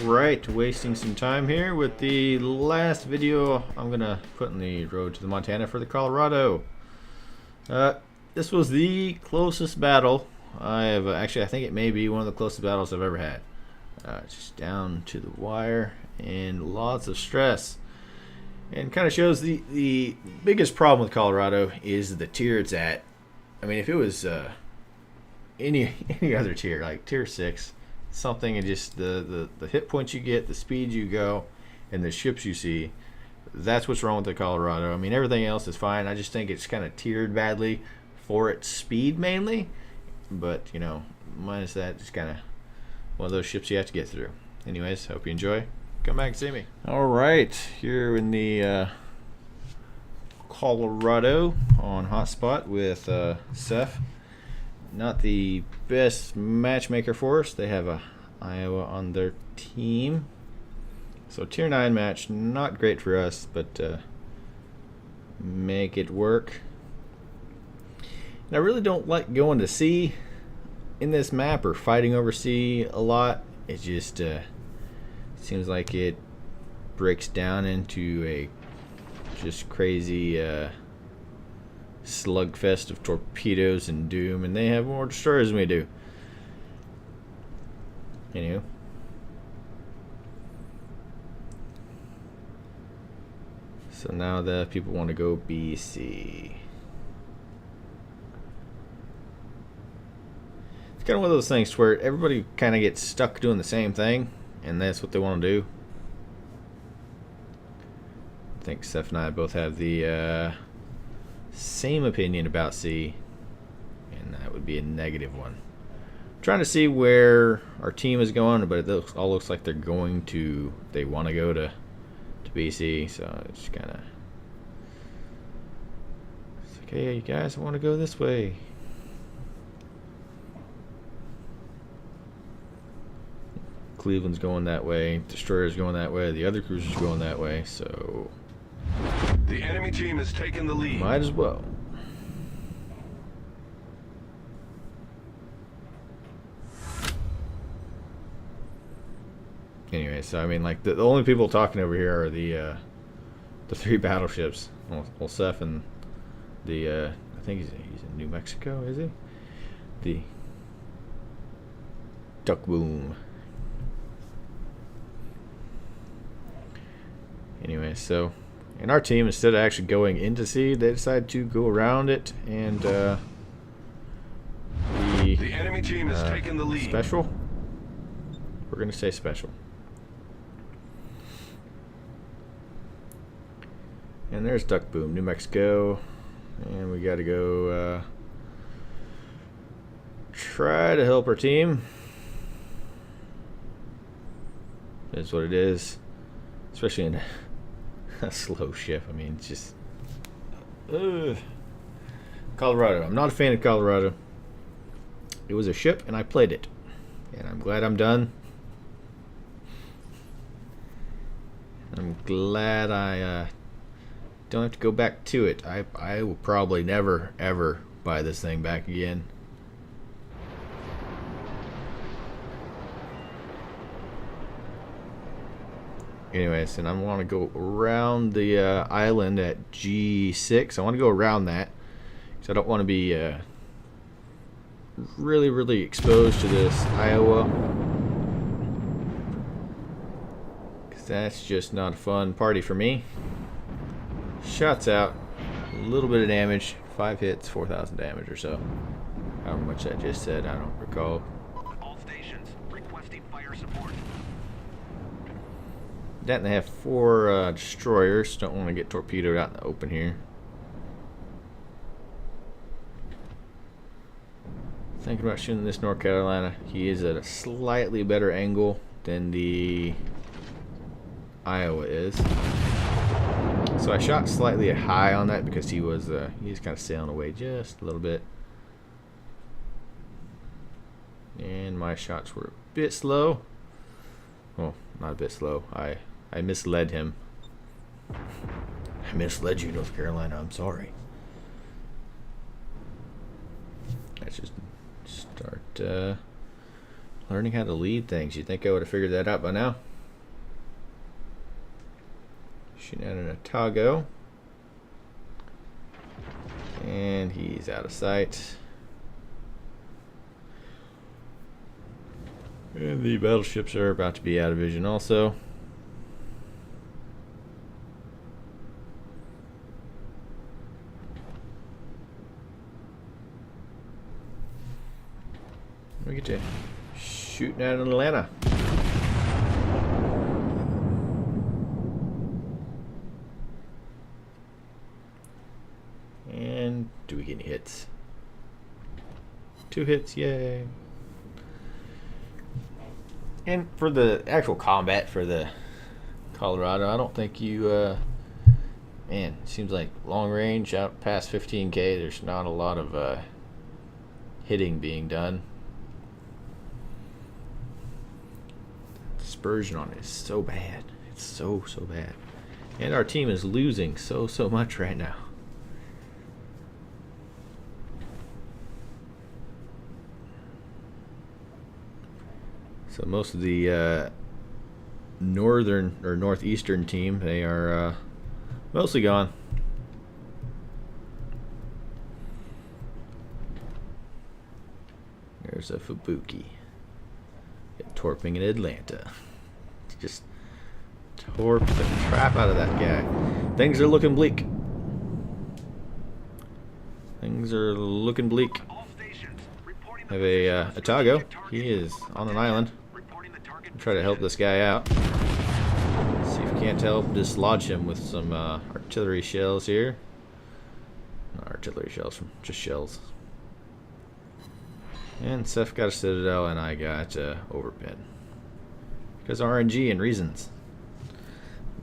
Alright, wasting some time here with the last video I'm gonna put in the road to the Montana for the Colorado. This was the closest battle I have, actually I think it may be one of the closest battles I've ever had. Just down to the wire and lots of stress. And kind of shows the biggest problem with Colorado is the tier it's at. I mean, if it was any other tier, like tier 6, something, and just the hit points you get, the speed you go, and the ships you see, that's what's wrong with the Colorado. I mean, everything else is fine. I just think it's kind of tiered badly for its speed mainly, but you know, minus that, it's kind of one of those ships you have to get through. Anyways, hope you enjoy. Come back and see me. All right, here in the Colorado on Hotspot with Seth. Not the best matchmaker for us. They have a Iowa on their team, so tier 9 match, not great for us, but make it work. And I really don't like going to sea in this map or fighting over sea a lot. It just seems like it breaks down into a just crazy slugfest of torpedoes and doom, and they have more destroyers than we do. Anywho, so now the people want to go BC. It's kind of one of those things where everybody kind of gets stuck doing the same thing, and that's what they want to do. I think Seth and I both have the same opinion about C, and that would be a negative one. I'm trying to see where our team is going, but it all looks like they want to go to BC, so it's kind of, it's like, hey, you guys, I want to go this way. Cleveland's going that way, Destroyer's going that way, the other cruiser's going that way, so the enemy team has taken the lead. might as well. Anyway, so I mean, like the only people talking over here are the 3 battleships. Well, Seth and the I think he's in New Mexico, is he? The Duck Boom. Anyway, so in our team, instead of actually going into sea, they decided to go around it, and the enemy team has taken the lead. Special. We're gonna say special. And there's Duck Boom, New Mexico, and we got to go try to help our team. That's what it is, especially in a slow ship. I mean, it's just Colorado. I'm not a fan of Colorado. It was a ship, and I played it, and I'm glad I'm done. I'm glad I don't have to go back to it. I will probably never ever buy this thing back again. Anyways, and I want to go around the island at G6. I want to go around that because I don't want to be really exposed to this Iowa, because that's just not a fun party for me. Shots out, a little bit of damage, 5 hits, 4,000 damage or so. How much I just said, I don't recall. All stations requesting fire support. That, and they have 4 destroyers. Don't want to get torpedoed out in the open here. Thinking about shooting this North Carolina. He is at a slightly better angle than the Iowa is. So I shot slightly high on that because he was kind of sailing away just a little bit. And my shots were a bit slow. Well, not a bit slow. I misled him. I misled you, North Carolina. I'm sorry. Let's just start learning how to lead things. You'd think I would have figured that out by now. Shooting at an Otago. And he's out of sight. And the battleships are about to be out of vision also. We get to shooting at Atlanta. And do we get any hits? 2 hits, yay. And for the actual combat for the Colorado, I don't think you, man, it seems like long range out past 15K, there's not a lot of hitting being done. Dispersion on it is so bad. It's so bad. And our team is losing so much right now. So most of the northern or northeastern team, they are mostly gone. There's a Fubuki. Torping in Atlanta. Just torp the crap out of that guy. Things are looking bleak. Things are looking bleak. Have a Otago. He is on an island. Try to help this guy out. See if we can't help dislodge him with some artillery shells here. Not artillery shells, from just shells. And Seth got a Citadel and I got Overpin. Because RNG and reasons.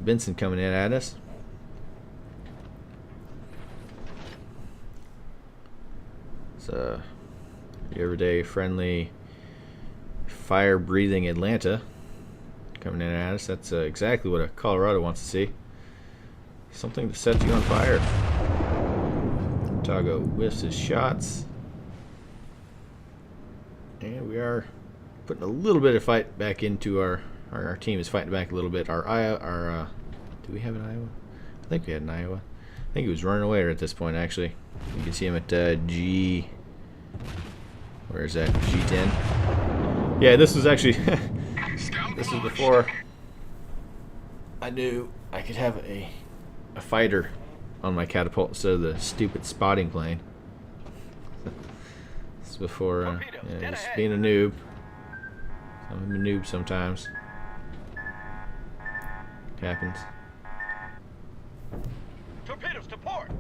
Benson coming in at us. So, the everyday friendly fire breathing Atlanta coming in at us. That's exactly what a Colorado wants to see. Something to set you on fire. Otago whiffs his shots. And we are putting a little bit of fight back into our team is fighting back a little bit. Do we have an Iowa? I think we had an Iowa. I think he was running away at this point actually. You can see him at G. Where is that? G10. Yeah, this was actually this was before I knew I could have a fighter on my catapult instead of the stupid spotting plane. This is before just being a noob. I'm a noob sometimes. It happens. Torpedoes to port.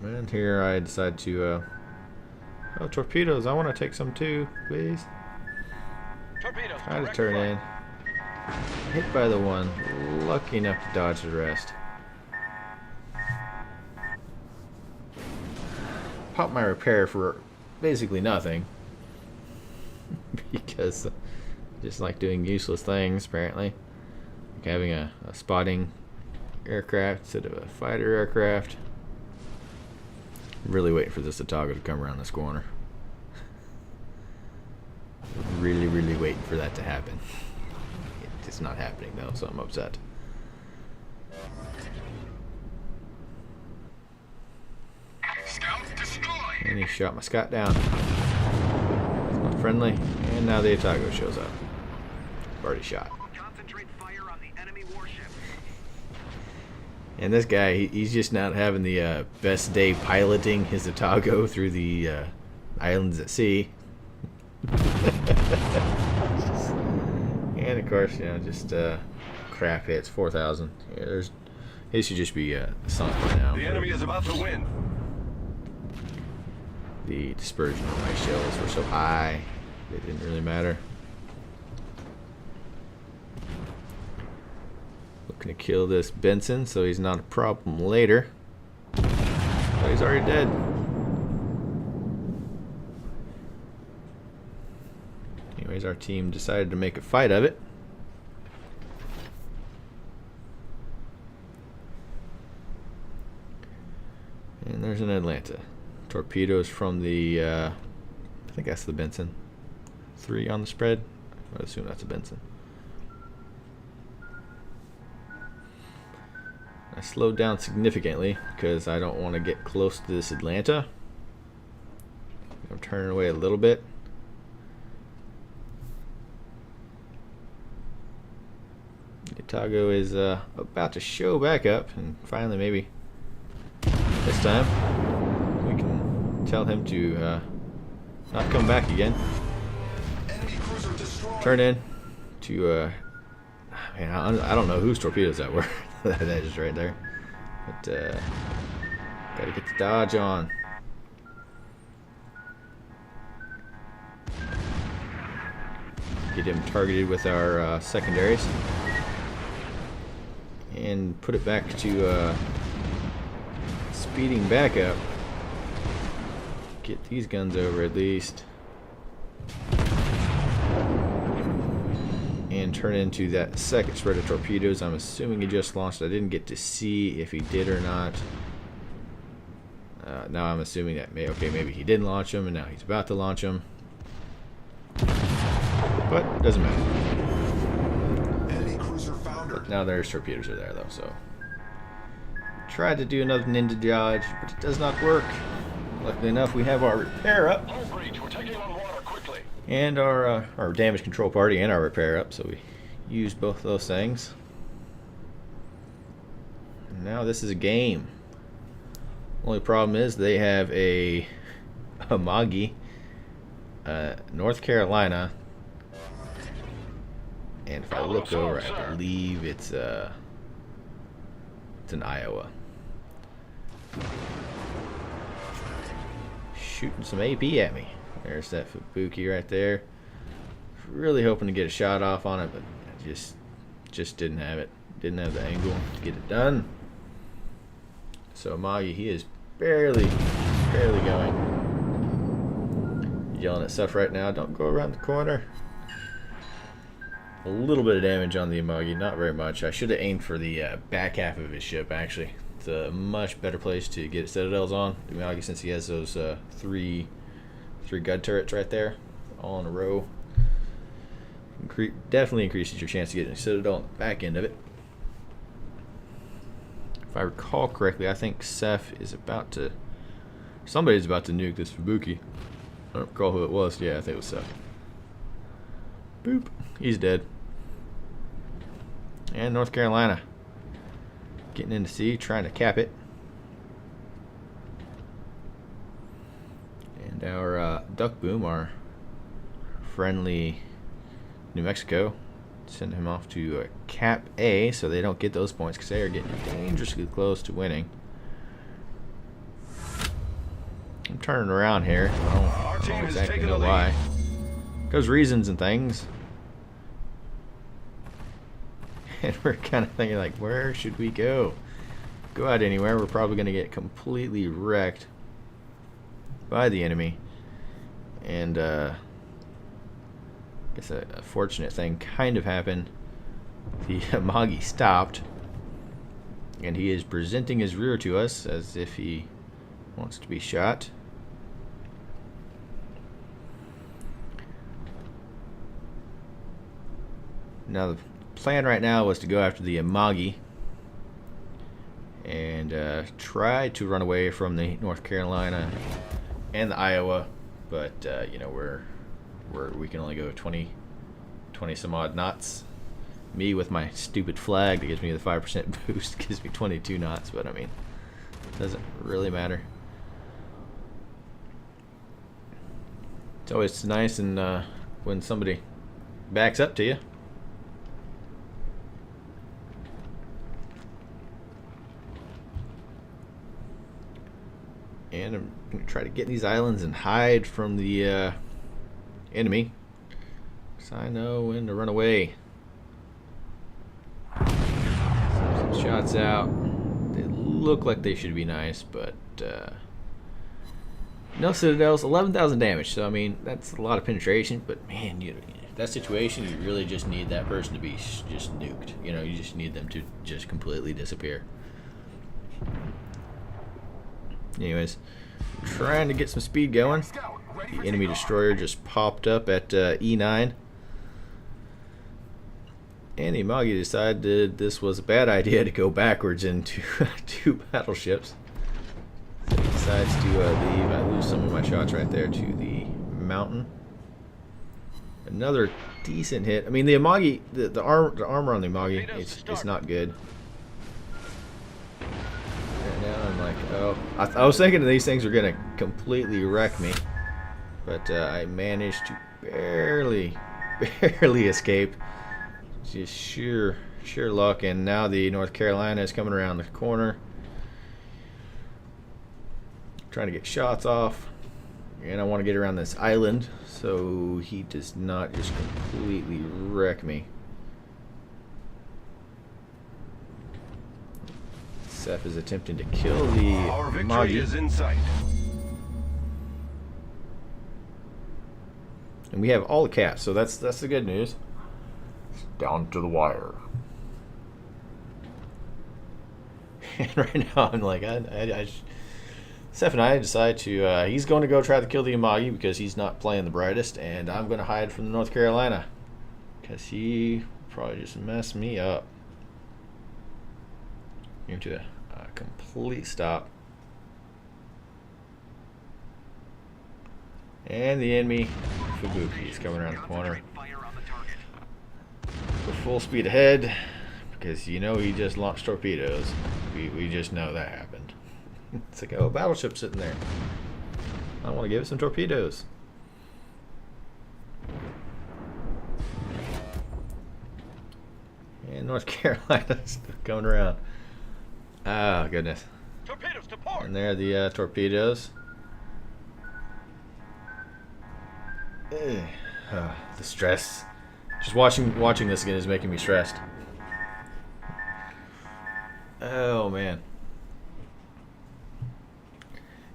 And here I decide to oh, torpedoes, I want to take some too, please. Torpedoes. Try to turn in. Hit by the one. Lucky enough to dodge the rest. Pop my repair for basically nothing. Because just like doing useless things, apparently. Like having a spotting aircraft instead of a fighter aircraft. Really waiting for this Otago to come around this corner. Really waiting for that to happen. It's not happening though, so I'm upset. And he shot my Scott down. It's not friendly. And now the Otago shows up. Already shot. Concentrate fire on the enemy warship. And this guy, he's just not having the best day piloting his Otago through the islands at sea. And of course, you know, just crap hits, 4,000. Yeah, it should just be sunk by now. The enemy is about to win. The dispersion of my shells were so high, it didn't really matter. Looking to kill this Benson so he's not a problem later. But he's already dead. Anyways, our team decided to make a fight of it. And there's an Atlanta. Torpedoes from the, I think that's the Benson. 3 on the spread. I assume that's a Benson. slowed down significantly because I don't want to get close to this Atlanta. I'm turning away a little bit. Otago is about to show back up, and finally maybe this time we can tell him to not come back again. Turn in to man, I don't know whose torpedoes that were. That is right there, but gotta get the dodge on. Get him targeted with our secondaries and put it back to speeding back up. Get these guns over at least and turn into that second spread of torpedoes. I'm assuming he just launched. I didn't get to see if he did or not. Now I'm assuming that maybe he didn't launch them and now he's about to launch them. But doesn't matter. Enemy cruiser foundered. But now their torpedoes are there though, so tried to do another ninja dodge, but it does not work. Luckily enough, we have our repair up Hull breach. We're taking on water quickly. and our damage control party and our repair up, so we used both of those things. And now this is a game. Only problem is they have a Amagi, North Carolina. And if I look over, I believe it's an Iowa. Shooting some AP at me. There's that Fubuki right there. Really hoping to get a shot off on it, but I just didn't have it. Didn't have the angle to get it done. So Amagi, he is barely going. Yelling at stuff right now. Don't go around the corner. A little bit of damage on the Amagi, not very much. I should have aimed for the back half of his ship, actually. It's a much better place to get citadels on. The Amagi, since he has those three gun turrets right there, all in a row. Definitely increases your chance of getting a citadel on the back end of it. If I recall correctly, I think Seth is about to... Somebody's about to nuke this Fubuki. I don't recall who it was. Yeah, I think it was Seth. Boop. He's dead. And North Carolina getting into sea, trying to cap it. And our duck boom, our friendly New Mexico, send him off to cap A so they don't get those points because they are getting dangerously close to winning. I'm turning around here. I don't exactly know why. Because reasons and things. And we're kind of thinking like, where should we go? Go out anywhere. We're probably going to get completely wrecked by the enemy. And I guess a fortunate thing kind of happened. The Amagi stopped. And he is presenting his rear to us as if he wants to be shot. Now the plan right now was to go after the Amagi and try to run away from the North Carolina and the Iowa, but you know, we can only go 20 some odd knots. Me with my stupid flag that gives me the 5% boost gives me 22 knots, but I mean, it doesn't really matter. It's always nice and when somebody backs up to you. And I'm going to try to get these islands and hide from the enemy, because I know when to run away. Some shots out. They look like they should be nice, but no citadels. 11,000 damage. So I mean, that's a lot of penetration. But man, that situation, you really just need that person to be just nuked. You know, you just need them to just completely disappear. Anyways, trying to get some speed going. The enemy destroyer just popped up at E9. And the Amagi decided this was a bad idea to go backwards into two battleships. So he decides to leave. I lose some of my shots right there to the mountain. Another decent hit. I mean, the Amagi, the armor on the Amagi, it's not good. And now I'm like, oh, I was thinking these things are gonna completely wreck me, but I managed to barely escape. Just sheer luck. And now the North Carolina is coming around the corner, trying to get shots off, and I want to get around this island so he does not just completely wreck me. Seth is attempting to kill the Our victory Amagi. is in sight. And we have all the cats, so that's the good news. Down to the wire. And right now I'm like, Seth and I decide to, he's going to go try to kill the Amagi because he's not playing the brightest, and I'm going to hide from the North Carolina because he will probably just mess me up. Into a complete stop. And the enemy Fubuki is coming around the corner. We're full speed ahead because you know he just launched torpedoes. We just know that happened. It's like, oh, battleship sitting there. I want to give it some torpedoes. And North Carolina's coming around. Oh, goodness. Torpedoes to port. And there are the torpedoes. The stress. Just watching this again is making me stressed. Oh, man.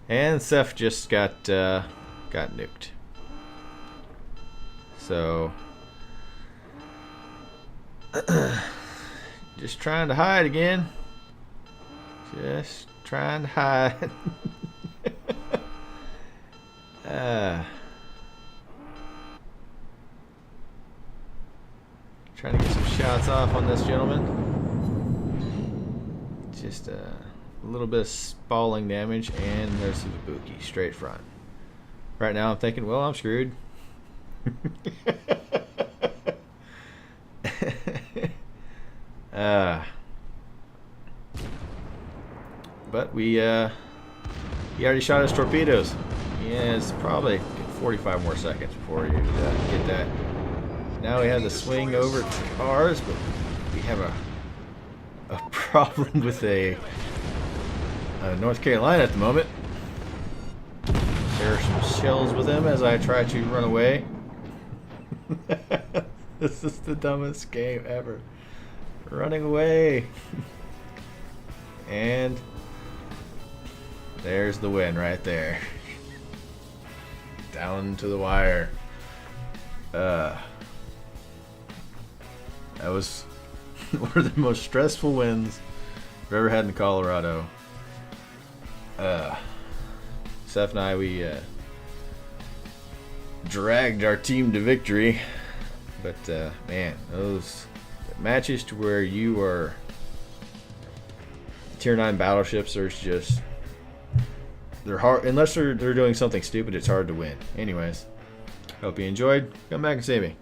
And Seth just got nuked. So just trying to hide again. Just trying to hide. Trying to get some shots off on this gentleman. Just a little bit of spalling damage, and there's the Ibuki straight front. Right now I'm thinking, well, I'm screwed. But he already shot his torpedoes. He has probably 45 more seconds before you get that. Now we have the swing over to ours, but we have a problem with a North Carolina at the moment. There are some shells with him as I try to run away. This is the dumbest game ever. Running away. And there's the win right there. Down to the wire. That was one of the most stressful wins I've ever had in Colorado. Seth and I, we dragged our team to victory. But man, those matches to where you are Tier 9 battleships, there's just, they're hard unless they're doing something stupid. It's hard to win. Anyways, hope you enjoyed. Come back and see me.